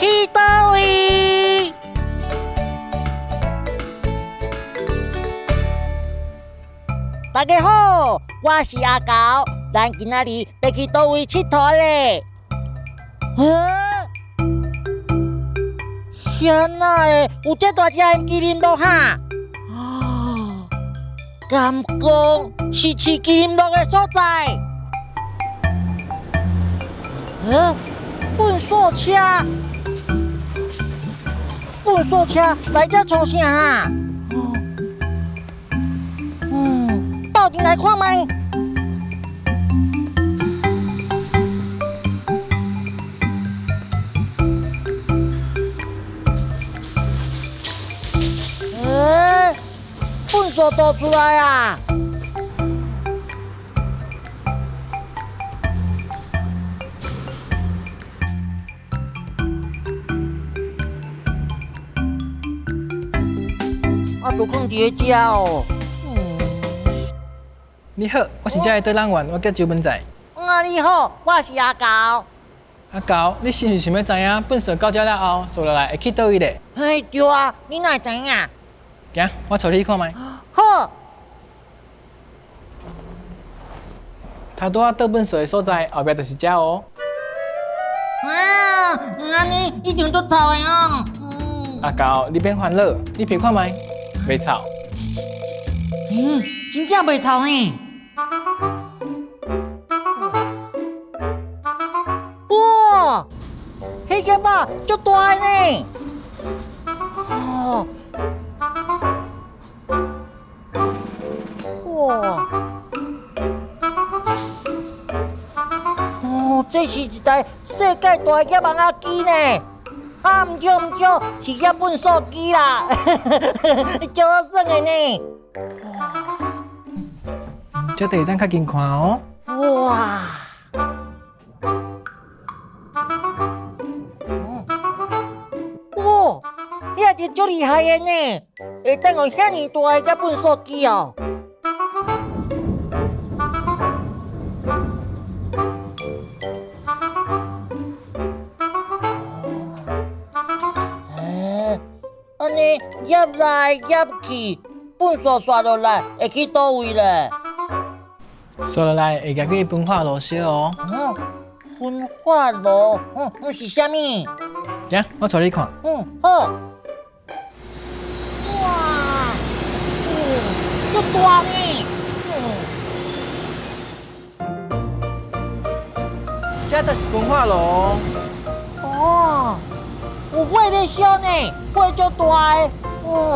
去倒位？大家好，我是阿高，咱今仔日要去倒位佚佗咧？天哪诶，有这大只的麒麟鹿哈！敢讲是饲麒麟鹿的所在？粪扫车，粪扫车来这创啥哈？到底来看卖？粪扫倒出来啊！都放伫个遮哦。你好，我是这个导览员，我叫周文在。你好，我是阿高。阿高，你是毋是想要知影粪扫到遮了后，扫落来会去倒位咧？对啊，你哪会知影？行，我带你去看卖。好。头拄仔倒粪扫的所在后壁就是遮哦。安尼一定足臭的哦。阿高，你别烦恼，你闻看卖，袂臭。真正袂臭呢。哇，迄个肉足大的呢。哇！这是一台世界大的叶网仔机呢。唔对，是叶粪扫机啦，足好耍的呢。这地咱较近看哦。哇！遐是足厉害的呢，会当用遐尼大的叶粪扫机哦。安尼压来压去，粪扫刷落来会去倒位咧？刷落来会夹去分化炉烧哦。分化炉，是啥物？行，我带你看。好。哇，足大呢。这就是分化炉哦。有火在烧呢，火足大的，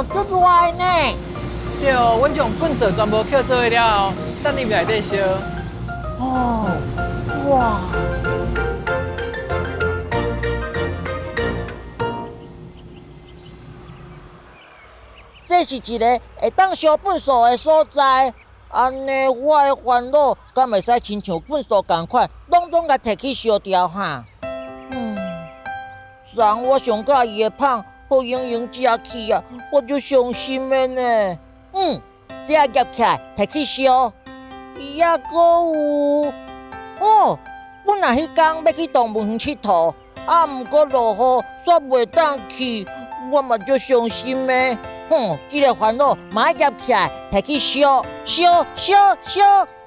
足热的呢。对哦，阮将粪扫全部捡做伙了后，等入内底烧。哇！这是一个会当烧粪扫的所在，安尼我的烦恼敢袂使亲像粪扫同款，拢总甲摕去烧掉哈？昨我上甲伊的芳，好盈盈食去啊，我就伤心的呢。这样夹起来摕去烧，还阁有本来迄天要去动物园佚佗，毋过落雨，煞袂当去，我嘛足伤心的。这个烦恼马上夹起来摕去烧，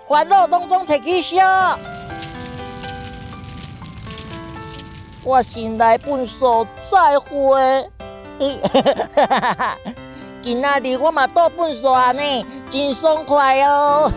烦恼拢总摕去烧。我先来粪扫，再会。今仔日我嘛倒粪扫呢，真爽快哦。